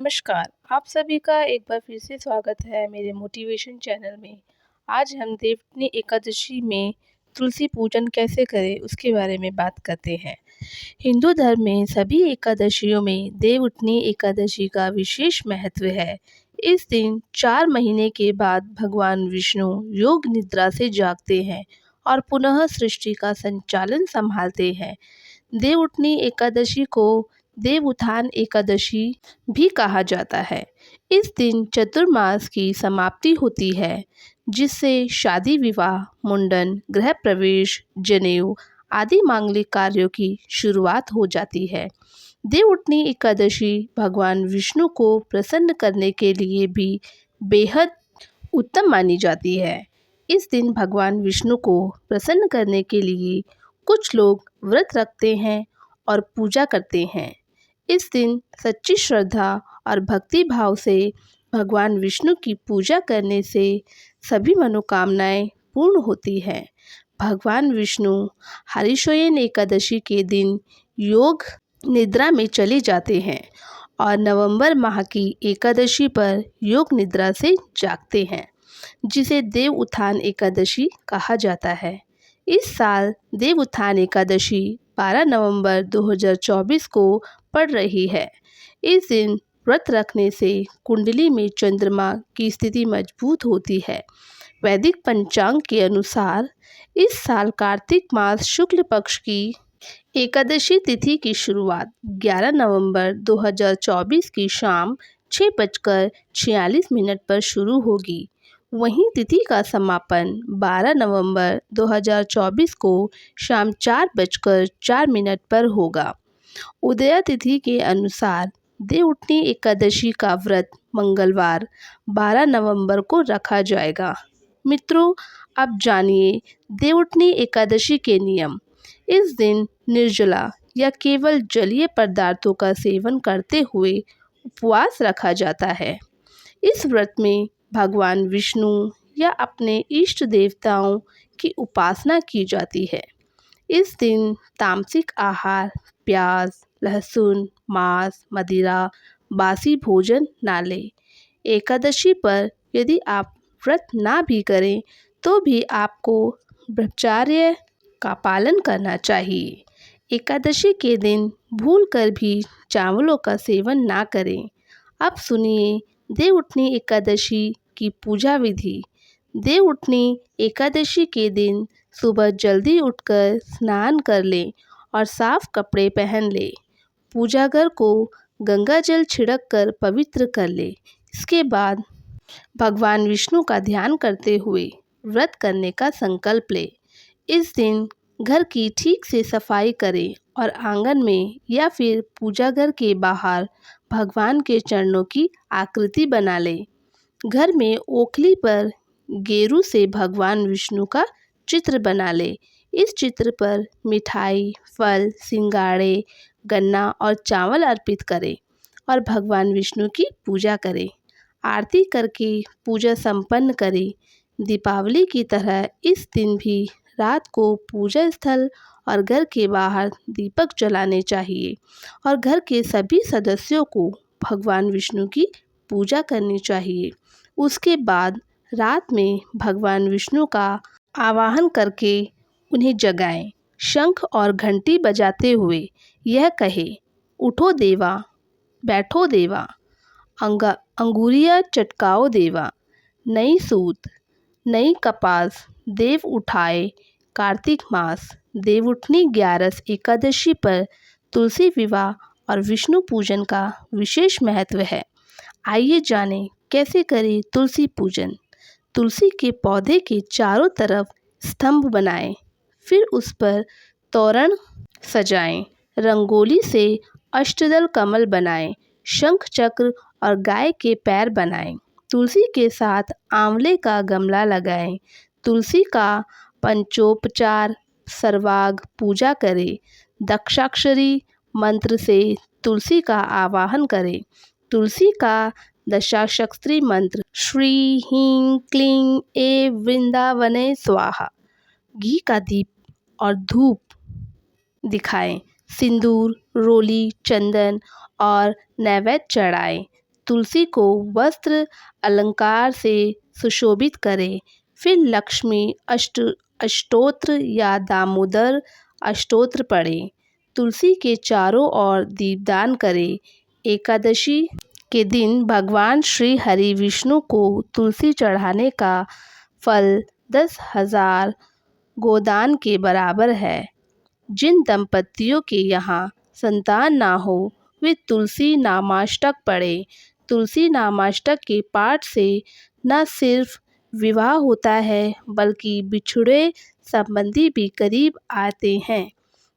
नमस्कार, आप सभी का एक बार फिर से स्वागत है मेरे मोटिवेशन चैनल में। आज हम देवउठनी एकादशी में तुलसी पूजन कैसे करें उसके बारे में बात करते हैं। हिंदू धर्म में सभी एकादशियों में देवउठनी एकादशी का विशेष महत्व है। इस दिन 4 महीने के बाद भगवान विष्णु योग निद्रा से जागते हैं और पुनः सृष्टि का संचालन संभालते हैं। देवउठनी एकादशी को देवउत्थान एकादशी भी कहा जाता है। इस दिन चतुर्मास की समाप्ति होती है, जिससे शादी विवाह, मुंडन, गृह प्रवेश, जनेऊ आदि मांगलिक कार्यों की शुरुआत हो जाती है। देवउठनी एकादशी भगवान विष्णु को प्रसन्न करने के लिए भी बेहद उत्तम मानी जाती है। इस दिन भगवान विष्णु को प्रसन्न करने के लिए कुछ लोग व्रत रखते हैं और पूजा करते हैं। इस दिन सच्ची श्रद्धा और भक्ति भाव से भगवान विष्णु की पूजा करने से सभी मनोकामनाएं पूर्ण होती हैं। भगवान विष्णु हरिशयन एकादशी के दिन योग निद्रा में चले जाते हैं और नवंबर माह की एकादशी पर योग निद्रा से जागते हैं, जिसे देव उत्थान एकादशी कहा जाता है। इस साल देव उत्थान एकादशी 12 नवंबर 2024 को पड़ रही है। इस दिन व्रत रखने से कुंडली में चंद्रमा की स्थिति मजबूत होती है। वैदिक पंचांग के अनुसार इस साल कार्तिक मास शुक्ल पक्ष की एकादशी तिथि की शुरुआत 11 नवंबर 2024 की शाम 6:46 पर शुरू होगी। वहीं तिथि का समापन 12 नवंबर 2024 को शाम 4:04 पर होगा। उदया तिथि के अनुसार देवउठनी एकादशी का व्रत मंगलवार 12 नवंबर को रखा जाएगा। मित्रों, अब जानिए देवउठनी एकादशी के नियम। इस दिन निर्जला या केवल जलीय पदार्थों का सेवन करते हुए उपवास रखा जाता है। इस व्रत में भगवान विष्णु या अपने इष्ट देवताओं की उपासना की जाती है। इस दिन तामसिक आहार, प्याज, लहसुन, मांस, मदिरा, बासी भोजन ना लें। एकादशी पर यदि आप व्रत ना भी करें तो भी आपको ब्रह्मचर्य का पालन करना चाहिए। एकादशी के दिन भूलकर भी चावलों का सेवन ना करें। अब सुनिए देवउठनी एकादशी की पूजा विधि। देवउठनी एकादशी के दिन सुबह जल्दी उठकर स्नान कर लें और साफ कपड़े पहन लें। पूजा घर को गंगा जल छिड़क कर पवित्र कर लें। इसके बाद भगवान विष्णु का ध्यान करते हुए व्रत करने का संकल्प लें। इस दिन घर की ठीक से सफाई करें और आंगन में या फिर पूजा घर के बाहर भगवान के चरणों की आकृति बना लें। घर में ओखली पर गेरू से भगवान विष्णु का चित्र बना लें। इस चित्र पर मिठाई, फल, सिंगाड़े, गन्ना और चावल अर्पित करें और भगवान विष्णु की पूजा करें। आरती करके पूजा संपन्न करें। दीपावली की तरह इस दिन भी रात को पूजा स्थल और घर के बाहर दीपक जलाने चाहिए और घर के सभी सदस्यों को भगवान विष्णु की पूजा करनी चाहिए। उसके बाद रात में भगवान विष्णु का आवाहन करके उन्हें जगाएं। शंख और घंटी बजाते हुए यह कहे, उठो देवा, बैठो देवा, अंगुरिया चटकाओ देवा, नई सूत, नई कपास देव उठाए। कार्तिक मास देवउठनी 11 एकादशी पर तुलसी विवाह और विष्णु पूजन का विशेष महत्व है। आइए जानें कैसे करें तुलसी पूजन। तुलसी के पौधे के चारों तरफ स्तंभ बनाएं, फिर उस पर तोरण सजाएं, रंगोली से अष्टदल कमल बनाएं, शंख चक्र और गाय के पैर बनाएं। तुलसी के साथ आंवले का गमला लगाएं। तुलसी का पंचोपचार सर्वाग पूजा करें। दक्षाक्षरी मंत्र से तुलसी का आवाहन करें। तुलसी का दशाक्षरी मंत्र श्री ह्रीं क्लीं ए वृंदावने स्वाहा। घी का दीप और धूप दिखाएं। सिंदूर, रोली, चंदन और नैवेद्य चढ़ाएं। तुलसी को वस्त्र अलंकार से सुशोभित करें। फिर लक्ष्मी अष्टोत्र या दामोदर अष्टोत्र पढ़ें। तुलसी के चारों ओर दीपदान करें। एकादशी के दिन भगवान श्री हरि विष्णु को तुलसी चढ़ाने का फल 10,000 गोदान के बराबर है। जिन दंपतियों के यहाँ संतान ना हो वे तुलसी नामाष्टक पढ़ें। तुलसी नामाष्टक के पाठ से न सिर्फ विवाह होता है बल्कि बिछुड़े संबंधी भी करीब आते हैं।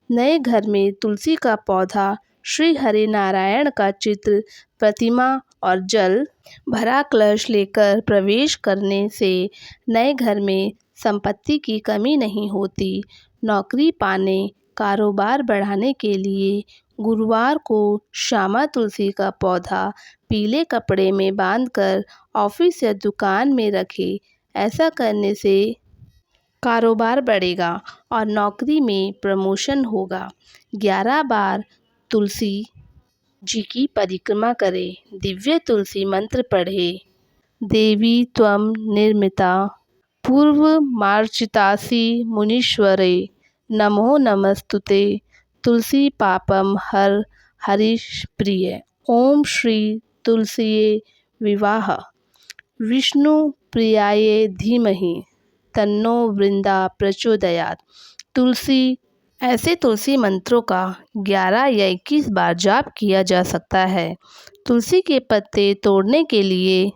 नए घर में तुलसी का पौधा, श्री हरि नारायण का चित्र, प्रतिमा और जल भरा कलश लेकर प्रवेश करने से नए घर में संपत्ति की कमी नहीं होती। नौकरी पाने, कारोबार बढ़ाने के लिए गुरुवार को श्यामा तुलसी का पौधा पीले कपड़े में बांधकर ऑफिस या दुकान में रखें। ऐसा करने से कारोबार बढ़ेगा और नौकरी में प्रमोशन होगा। 11 बार तुलसी जी की परिक्रमा करें। दिव्य तुलसी मंत्र पढ़ें। देवी त्वं निर्मिता पूर्वमार्चितासि मुनीश्वरे नमो नमस्तुते तुलसी पापम हर हरिप्रिय। ओम श्री तुलसीये विवाह विष्णु प्रियाये धीमहि तन्नो वृंदा प्रचोदयात्। ऐसे तुलसी मंत्रों का 11 या 21 बार जाप किया जा सकता है। तुलसी के पत्ते तोड़ने के लिए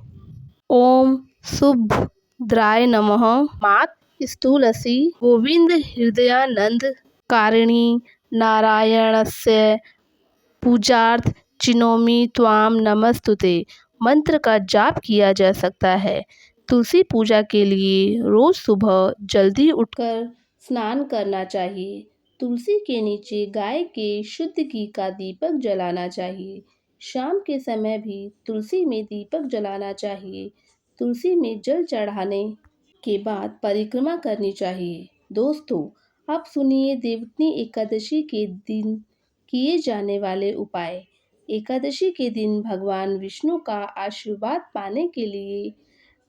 ओम सुभद्राय नमः, मात स्थूलसी गोविंद हृदयानंद कारिणी नारायणस्य पूजार्थ चिनोमि त्वाम नमस्तुते मंत्र का जाप किया जा सकता है। तुलसी पूजा के लिए रोज सुबह जल्दी उठकर स्नान करना चाहिए। तुलसी के नीचे गाय के शुद्ध घी का दीपक जलाना चाहिए। शाम के समय भी तुलसी में दीपक जलाना चाहिए। तुलसी में जल चढ़ाने के बाद परिक्रमा करनी चाहिए। दोस्तों, अब सुनिए देवउठनी एकादशी के दिन किए जाने वाले उपाय। एकादशी के दिन भगवान विष्णु का आशीर्वाद पाने के लिए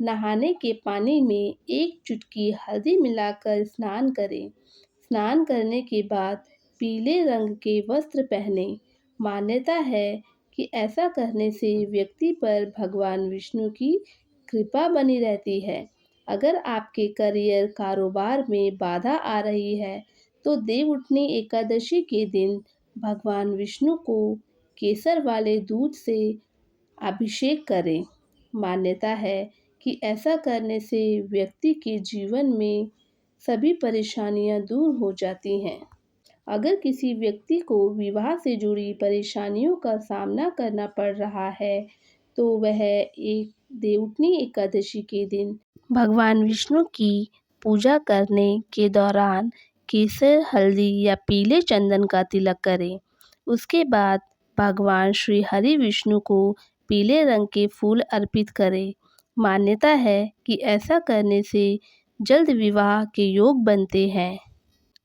नहाने के पानी में 1 चुटकी हल्दी मिलाकर स्नान करें। स्नान करने के बाद पीले रंग के वस्त्र पहनें। मान्यता है कि ऐसा करने से व्यक्ति पर भगवान विष्णु की कृपा बनी रहती है। अगर आपके करियर कारोबार में बाधा आ रही है तो देवउठनी एकादशी के दिन भगवान विष्णु को केसर वाले दूध से अभिषेक करें। मान्यता है कि ऐसा करने से व्यक्ति के जीवन में सभी परेशानियां दूर हो जाती हैं। अगर किसी व्यक्ति को विवाह से जुड़ी परेशानियों का सामना करना पड़ रहा है तो वह एक देवउठनी एकादशी के दिन भगवान विष्णु की पूजा करने के दौरान केसर, हल्दी या पीले चंदन का तिलक करें। उसके बाद भगवान श्री हरि विष्णु को पीले रंग के फूल अर्पित करें। मान्यता है कि ऐसा करने से जल्द विवाह के योग बनते हैं।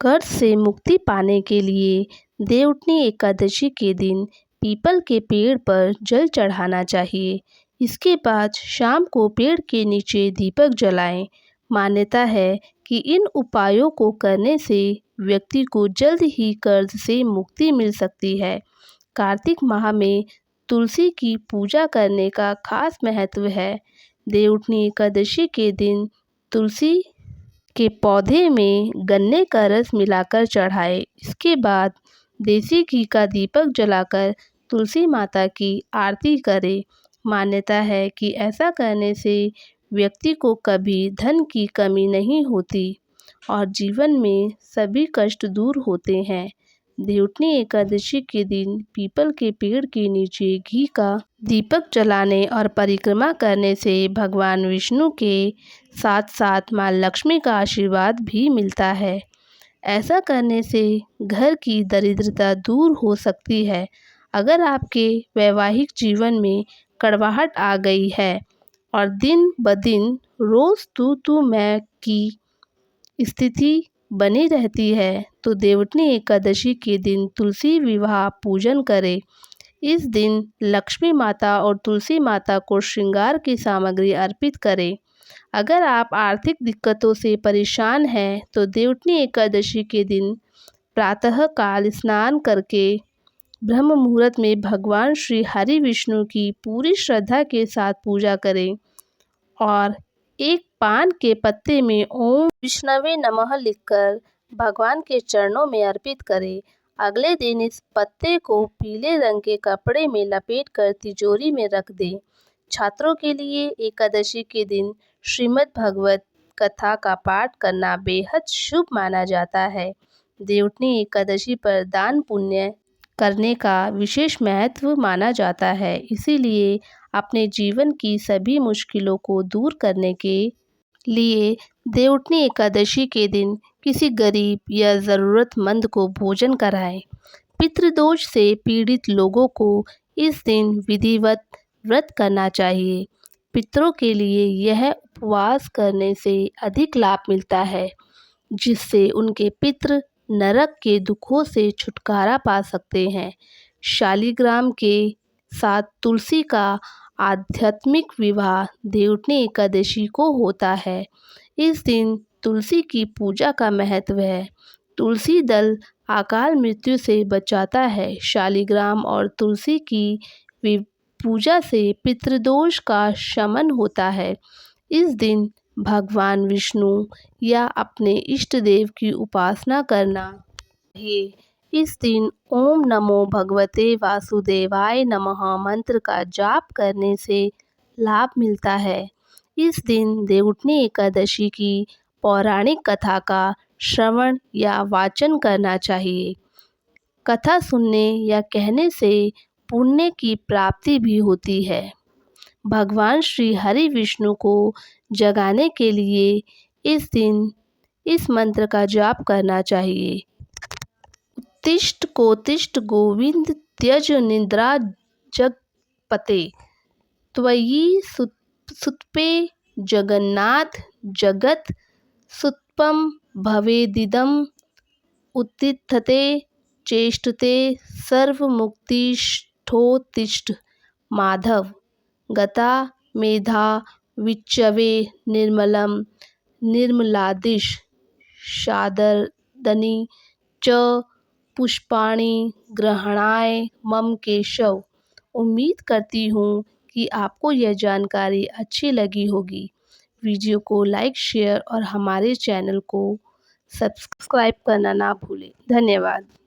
कर्ज से मुक्ति पाने के लिए देवउठनी एकादशी के दिन पीपल के पेड़ पर जल चढ़ाना चाहिए। इसके बाद शाम को पेड़ के नीचे दीपक जलाएं। मान्यता है कि इन उपायों को करने से व्यक्ति को जल्द ही कर्ज से मुक्ति मिल सकती है। कार्तिक माह में तुलसी की पूजा करने का खास महत्व है। देवउठनी एकादशी के दिन तुलसी के पौधे में गन्ने का रस मिलाकर चढ़ाएं। इसके बाद देसी घी का दीपक जलाकर तुलसी माता की आरती करें। मान्यता है कि ऐसा करने से व्यक्ति को कभी धन की कमी नहीं होती और जीवन में सभी कष्ट दूर होते हैं। देवउठनी एकादशी के दिन पीपल के पेड़ के नीचे घी का दीपक जलाने और परिक्रमा करने से भगवान विष्णु के साथ साथ माँ लक्ष्मी का आशीर्वाद भी मिलता है। ऐसा करने से घर की दरिद्रता दूर हो सकती है। अगर आपके वैवाहिक जीवन में कड़वाहट आ गई है और दिन ब दिन रोज़ तू मैं की स्थिति बनी रहती है तो देवउठनी एकादशी के दिन तुलसी विवाह पूजन करें। इस दिन लक्ष्मी माता और तुलसी माता को श्रृंगार की सामग्री अर्पित करें। अगर आप आर्थिक दिक्कतों से परेशान हैं तो देवउठनी एकादशी के दिन प्रातः काल स्नान करके ब्रह्म मुहूर्त में भगवान श्री हरि विष्णु की पूरी श्रद्धा के साथ पूजा करें और एक पान के पत्ते में ओम विष्णवे नमः लिखकर भगवान के चरणों में अर्पित करें। अगले दिन इस पत्ते को पीले रंग के कपड़े में लपेटकर तिजोरी में रख दें। छात्रों के लिए एकादशी के दिन श्रीमद् भागवत कथा का पाठ करना बेहद शुभ माना जाता है। देवउठनी एकादशी पर दान पुण्य करने का विशेष महत्व माना जाता है, इसीलिए अपने जीवन की सभी मुश्किलों को दूर करने के लिए देवउठनी एकादशी के दिन किसी गरीब या ज़रूरतमंद को भोजन कराएं। पितृदोष से पीड़ित लोगों को इस दिन विधिवत व्रत करना चाहिए। पितरों के लिए यह उपवास करने से अधिक लाभ मिलता है, जिससे उनके पितृ नरक के दुखों से छुटकारा पा सकते हैं। शालिग्राम के साथ तुलसी का आध्यात्मिक विवाह देवउठनी एकादशी को होता है। इस दिन तुलसी की पूजा का महत्व है। तुलसी दल अकाल मृत्यु से बचाता है। शालिग्राम और तुलसी की पूजा से पितृदोष का शमन होता है। इस दिन भगवान विष्णु या अपने इष्ट देव की उपासना करना चाहिए। इस दिन ओम नमो भगवते वासुदेवाय नमः मंत्र का जाप करने से लाभ मिलता है। इस दिन देवउठनी एकादशी की पौराणिक कथा का श्रवण या वाचन करना चाहिए। कथा सुनने या कहने से पुण्य की प्राप्ति भी होती है। भगवान श्री हरि विष्णु को जगाने के लिए इस दिन इस मंत्र का जाप करना चाहिए। उत्तिष्ठ कोत्तिष्ठ गोविंद त्यज निद्रा जगपते त्वयि सुतपे जगन्नाथ जगत सुतपम भवेदिदं उत्तिष्ठते चेष्टते सर्वमुक्तिष्ठोत्तिष्ठ माधव गता मेधा विच्चवे निर्मलं निर्मलादिश शादर्दनि च पुष्पाणि ग्रहणाय मम केशव। उम्मीद करती हूँ कि आपको यह जानकारी अच्छी लगी होगी। वीडियो को लाइक, शेयर और हमारे चैनल को सब्सक्राइब करना ना भूलें। धन्यवाद।